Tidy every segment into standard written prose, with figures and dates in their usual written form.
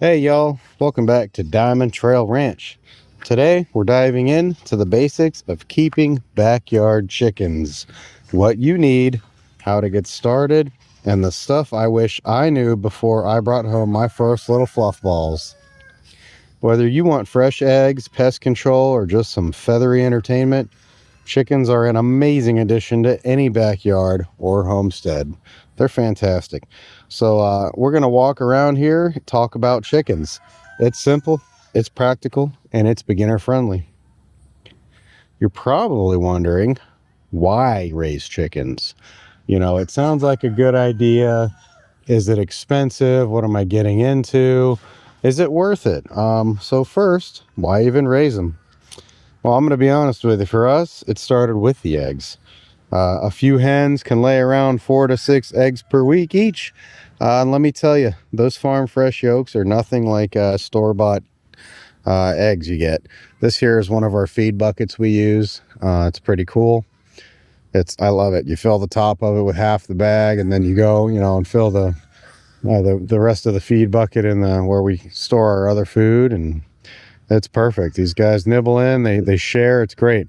Hey y'all, welcome back to DiamondTrail Ranch. Today we're diving into the basics of keeping backyard chickens. What you need, how to get started, and the stuff I wish I knew before I brought home my first little fluff balls. Whether you want fresh eggs, pest control, or just some feathery entertainment, chickens are an amazing addition to any backyard or homestead. They're fantastic. So we're going to walk around here, talk about chickens. It's simple, it's practical, and it's beginner friendly. You're probably wondering, why raise chickens? You know, it sounds like a good idea. Is it expensive? What am I getting into? Is it worth it? So first, why even raise them? Well, I'm going to be honest with you. For us, it started with the eggs. A few hens can lay around 4 to 6 eggs per week each. And let me tell you, those farm fresh yolks are nothing like store-bought eggs you get. This here is one of our feed buckets we use. It's pretty cool. I love it. You fill the top of it with half the bag, and then you go, and fill the rest of the feed bucket in where we store our other food, and it's perfect. These guys nibble in, they share. It's great.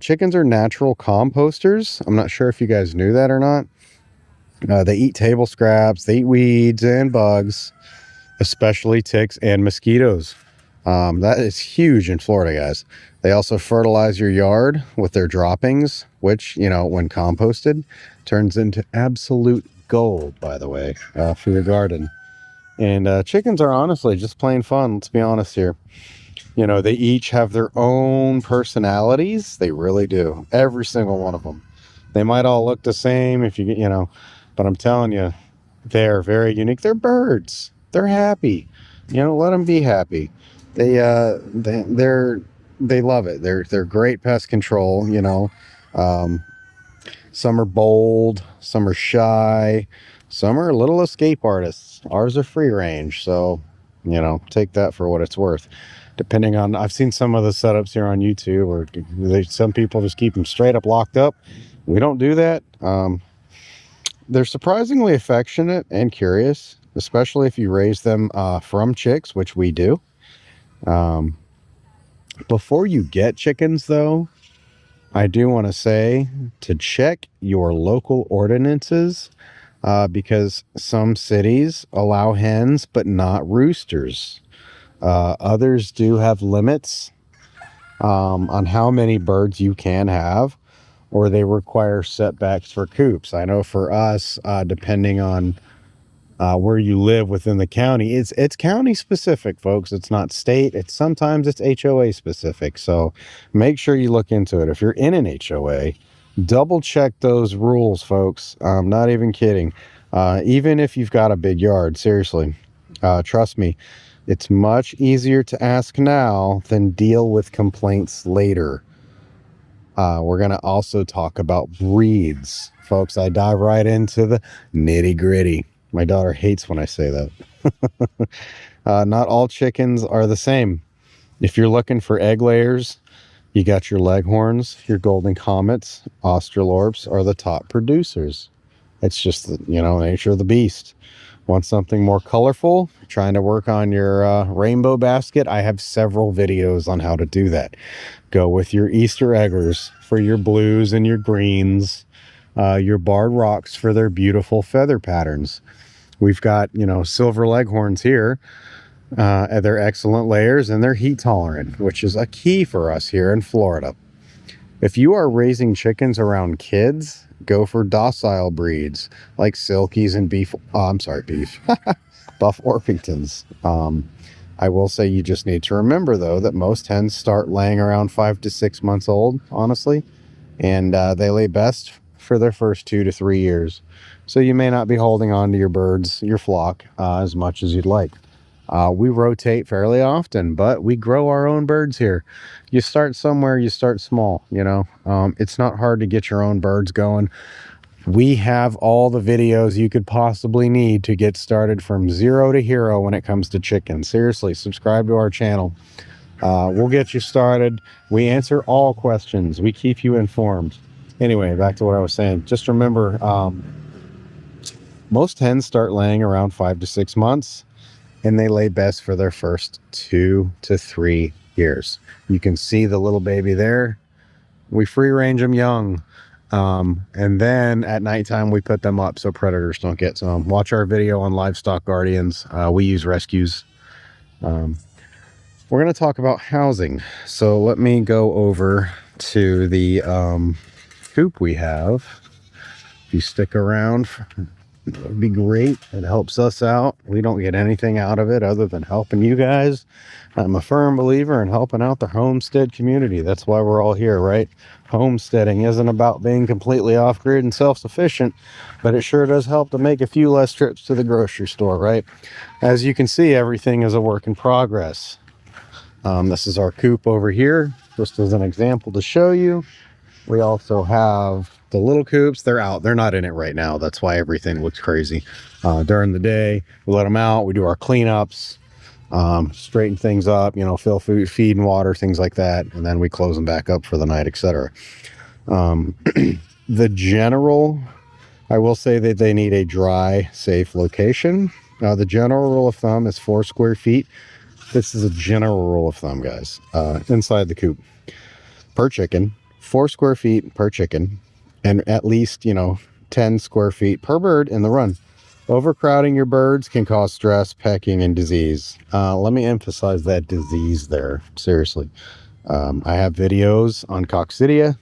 Chickens are natural composters. I'm not sure if you guys knew that or not. They eat table scraps, they eat weeds and bugs, especially ticks and mosquitoes. That is huge in Florida, guys. They also fertilize your yard with their droppings, which, when composted, turns into absolute gold, by the way, for your garden. And chickens are honestly just plain fun. Let's be honest here. They each have their own personalities. They really do. Every single one of them. They might all look the same but I'm telling you, they're very unique. They're birds. They're happy. Let them be happy. They love it. They're great pest control. Some are bold, some are shy, some are little escape artists. Ours are free range, so take that for what it's worth. Depending on, I've seen some of the setups here on YouTube where some people just keep them straight up locked up. We don't do that. They're surprisingly affectionate and curious, especially if you raise them from chicks, which we do. Before you get chickens, though, I do want to say to check your local ordinances because some cities allow hens but not roosters. Others do have limits on how many birds you can have, or they require setbacks for coops. I know for us, depending on where you live within the county, it's county specific, folks. It's not state. Sometimes it's HOA specific. So make sure you look into it. If you're in an HOA, double check those rules, folks. I'm not even kidding. Even if you've got a big yard, seriously, trust me. It's much easier to ask now than deal with complaints later. We're going to also talk about breeds. Folks, I dive right into the nitty gritty. My daughter hates when I say that. Not all chickens are the same. If you're looking for egg layers, you got your leghorns, your golden comets, australorps are the top producers. It's just, nature of the beast. Want something more colorful? Trying to work on your rainbow basket? I have several videos on how to do that. Go with your Easter eggers for your blues and your greens, your barred rocks for their beautiful feather patterns. We've got, silver leghorns here. They're excellent layers and they're heat tolerant, which is a key for us here in Florida. If you are raising chickens around kids, go for docile breeds like Silkies and Buff Orpingtons. I will say you just need to remember, though, that most hens start laying around 5 to 6 months old, honestly, and they lay best for their first 2 to 3 years. So you may not be holding on to your birds, your flock, as much as you'd like. We rotate fairly often, but we grow our own birds here. You start somewhere, you start small, it's not hard to get your own birds going. We have all the videos you could possibly need to get started from zero to hero when it comes to chickens. Seriously, subscribe to our channel. We'll get you started. We answer all questions. We keep you informed. Anyway, back to what I was saying. Just remember, most hens start laying around 5 to 6 months. and they lay best for their first 2 to 3 years. You can see the little baby there. We free range them young. And then at nighttime, we put them up so predators don't get to them. Watch our video on livestock guardians. We use rescues. We're going to talk about housing. So let me go over to the coop we have. If you stick around, it would be great. It helps us out. We don't get anything out of it other than helping you guys. I'm a firm believer in helping out the homestead community. That's why we're all here, right? Homesteading isn't about being completely off-grid and self-sufficient, but it sure does help to make a few less trips to the grocery store, right? As you can see, everything is a work in progress. This is our coop over here, just as an example to show you. We also have the little coops. They're out. They're not in it right now. That's why everything looks crazy. During the day, we let them out. We do our cleanups, straighten things up, you know, fill food, feed and water, things like that. And then we close them back up for the night, etc. The general, I will say that they need a dry, safe location. The general rule of thumb is 4 square feet. This is a general rule of thumb, guys, inside the coop per chicken. 4 square feet per chicken, and at least, you know, 10 square feet per bird in the run. Overcrowding your birds can cause stress, pecking, and disease. Let me emphasize that disease there. Seriously. I have videos on coccidia.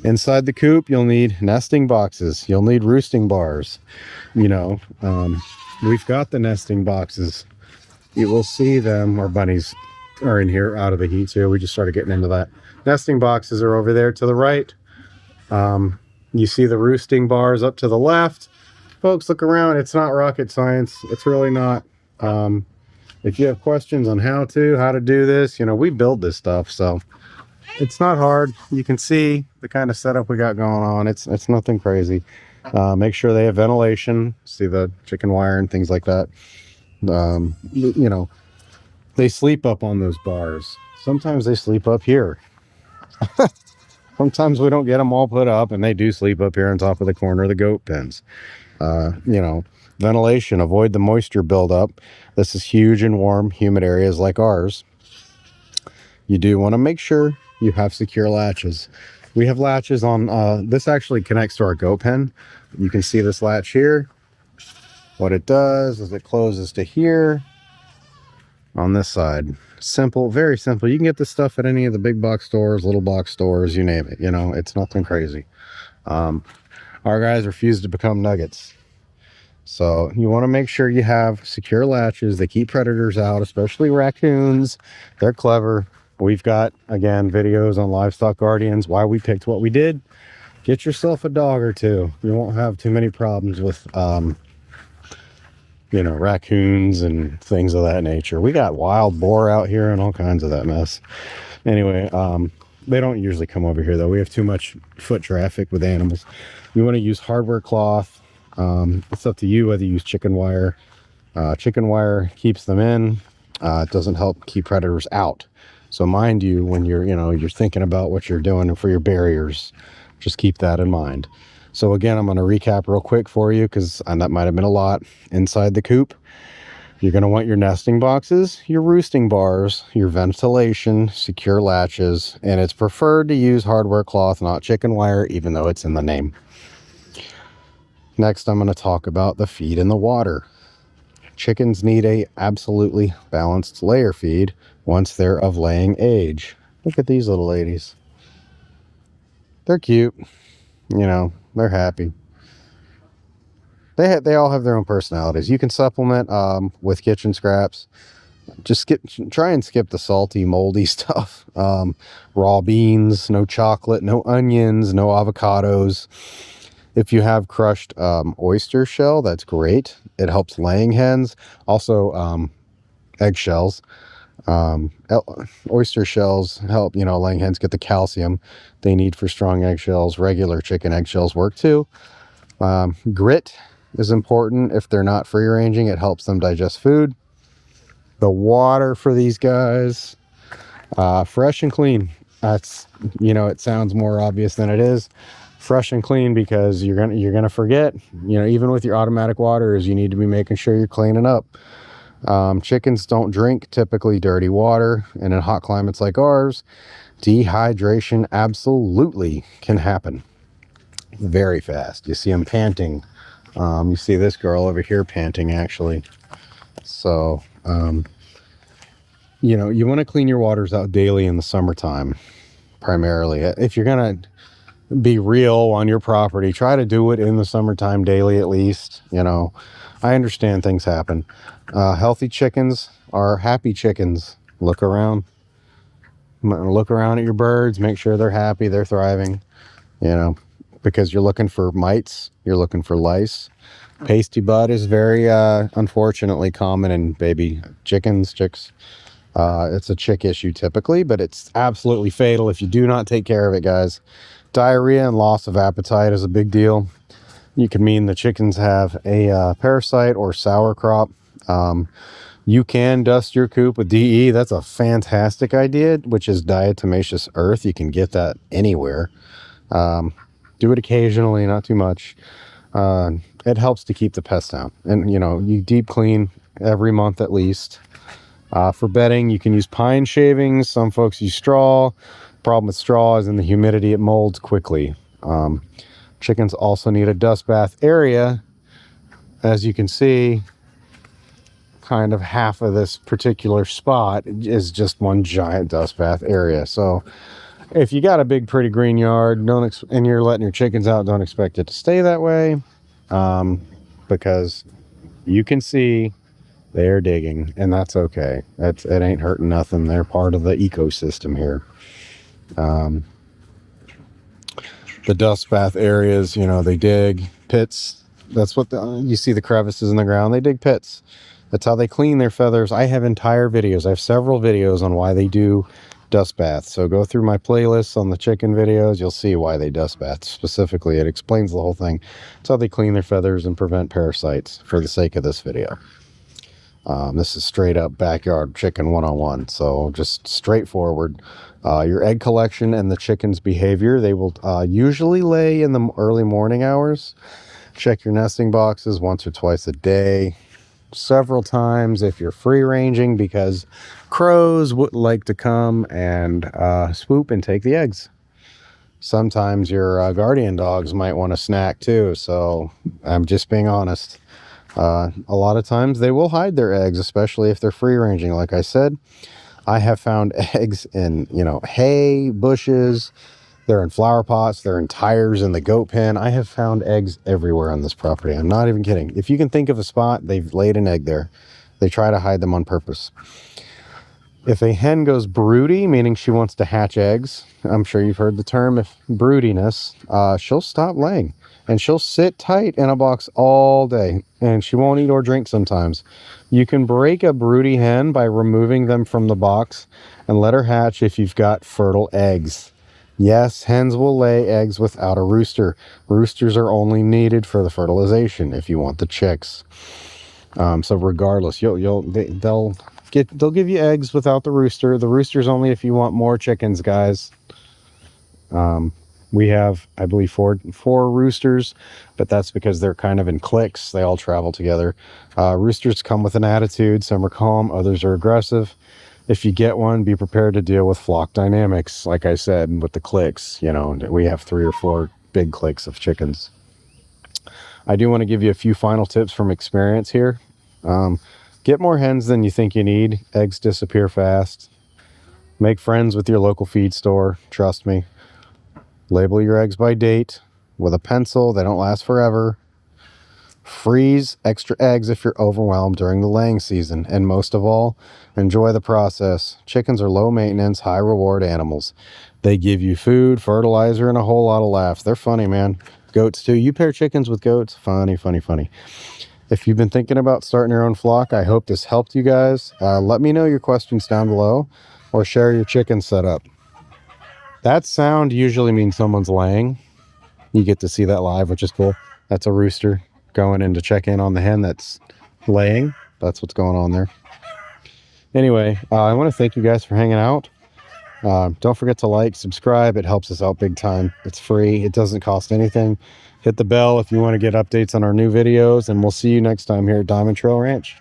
Inside the coop, you'll need nesting boxes. You'll need roosting bars. You know, we've got the nesting boxes. You will see them. Our bunnies are in here out of the heat too. We just started getting into that. Nesting boxes are over there to the right. You see the roosting bars up to the left. Folks, look around. It's not rocket science. It's really not. If you have questions on how to do this, you know, we build this stuff, so it's not hard. You can see the kind of setup we got going on. It's nothing crazy. Make sure they have ventilation. See the chicken wire and things like that. You know, they sleep up on those bars. Sometimes they sleep up here. Sometimes we don't get them all put up, and they do sleep up here on top of the corner of the goat pens. You know, ventilation, avoid the moisture buildup. This is huge in warm, humid areas like ours. You do want to make sure you have secure latches. We have latches on, this actually connects to our goat pen. You can see this latch here. What it does is it closes to here on this side. Simple, very simple. You can get this stuff at any of the big box stores, little box stores, you name it. You know, it's nothing crazy. Our guys refuse to become nuggets. So you want to make sure you have secure latches. They keep predators out, especially raccoons. They're clever. We've got, again, videos on livestock guardians, why we picked what we did. Get yourself a dog or two. You won't have too many problems with you know, raccoons and things of that nature. We got wild boar out here and all kinds of that mess. Anyway, they don't usually come over here though. We have too much foot traffic with animals. You want to use hardware cloth. It's up to you whether you use chicken wire. Chicken wire keeps them in. It doesn't help keep predators out. So mind you, when you're thinking about what you're doing for your barriers, just keep that in mind. So again, I'm going to recap real quick for you because that might have been a lot. Inside the coop, you're going to want your nesting boxes, your roosting bars, your ventilation, secure latches, and it's preferred to use hardware cloth, not chicken wire, even though it's in the name. Next, I'm going to talk about the feed and the water. Chickens need a absolutely balanced layer feed once they're of laying age. Look at these little ladies. They're cute. You know, they're happy. They all have their own personalities. You can supplement with kitchen scraps. Just try and skip the salty, moldy stuff. Raw beans, no chocolate, no onions, no avocados. If you have crushed oyster shell, that's great. It helps laying hens. Also, eggshells. Oyster shells help, you know, laying hens get the calcium they need for strong eggshells. Regular chicken eggshells work too. Grit is important. If they're not free ranging, it helps them digest food. The water for these guys, fresh and clean. That's, you know, it sounds more obvious than it is. Fresh and clean, because you're gonna forget, you know, even with your automatic waters, you need to be making sure you're cleaning up. Chickens don't drink typically dirty water, and in hot climates like ours, dehydration absolutely can happen very fast. You see them panting. You see this girl over here panting, actually. So, you know, you want to clean your waters out daily in the summertime, primarily. If you're going to be real on your property, try to do it in the summertime daily at least. You know, I understand things happen. Healthy chickens are happy chickens. Look around at your birds, make sure they're happy, they're thriving, you know, because you're looking for mites, you're looking for lice. Pasty bud is very unfortunately common in baby chicks. It's a chick issue typically, but it's absolutely fatal if you do not take care of it, guys. Diarrhea and loss of appetite is a big deal. You can mean the chickens have a parasite or sour crop. You can dust your coop with DE. That's a fantastic idea, which is diatomaceous earth. You can get that anywhere. Do it occasionally, not too much. It helps to keep the pests down. And, you know, you deep clean every month at least. For bedding, you can use pine shavings. Some folks use straw. Problem with straw is in the humidity, it molds quickly. Chickens also need a dust bath area. As you can see, kind of half of this particular spot is just one giant dust bath area. So if you got a big pretty green yard, and you're letting your chickens out, don't expect it to stay that way, because you can see they're digging, and that's okay. It ain't hurting nothing. They're part of the ecosystem here. The dust bath areas, you know, they dig pits. That's what you see, the crevices in the ground. They dig pits. That's how they clean their feathers. I have entire videos. I have several videos on why they do dust baths. So go through my playlists on the chicken videos. You'll see why they dust bath specifically. It explains the whole thing. It's how they clean their feathers and prevent parasites for the sake of this video. This is straight up backyard chicken 101. So just straightforward. Your egg collection and the chicken's behavior. They will usually lay in the early morning hours. Check your nesting boxes once or twice a day. Several times if you're free ranging, because crows would like to come and swoop and take the eggs. Sometimes your guardian dogs might want a snack too. So I'm just being honest. A lot of times they will hide their eggs, especially if they're free ranging. Like I said, I have found eggs in, you know, hay, bushes. They're in flower pots. They're in tires in the goat pen. I have found eggs everywhere on this property. I'm not even kidding. If you can think of a spot, they've laid an egg there. They try to hide them on purpose. If a hen goes broody, meaning she wants to hatch eggs, I'm sure you've heard the term, if broodiness, she'll stop laying. And she'll sit tight in a box all day. And she won't eat or drink sometimes. You can break a broody hen by removing them from the box and let her hatch if you've got fertile eggs. Yes, hens will lay eggs without a rooster. Roosters are only needed for the fertilization if you want the chicks. So regardless, they'll give you eggs without the rooster. The rooster's only if you want more chickens, guys. We have, I believe, four roosters, but that's because they're kind of in cliques. They all travel together. Roosters come with an attitude. Some are calm, others are aggressive. If you get one, be prepared to deal with flock dynamics. Like I said, with the cliques, you know, we have 3 or 4 big cliques of chickens. I do want to give you a few final tips from experience here. Get more hens than you think you need. Eggs disappear fast. Make friends with your local feed store. Trust me. Label your eggs by date with a pencil. They don't last forever. Freeze extra eggs if you're overwhelmed during the laying season. And most of all, enjoy the process. Chickens are low maintenance, high reward animals. They give you food, fertilizer, and a whole lot of laughs. They're funny, man. Goats too. You pair chickens with goats. Funny, funny, funny. If you've been thinking about starting your own flock, I hope this helped you guys. Let me know your questions down below or share your chicken setup. That sound usually means someone's laying. You get to see that live, which is cool. That's a rooster going in to check in on the hen that's laying. That's what's going on there. Anyway, I want to thank you guys for hanging out. Don't forget to like, subscribe. It helps us out big time. It's free. It doesn't cost anything. Hit the bell if you want to get updates on our new videos, and we'll see you next time here at DiamondTrail Ranch.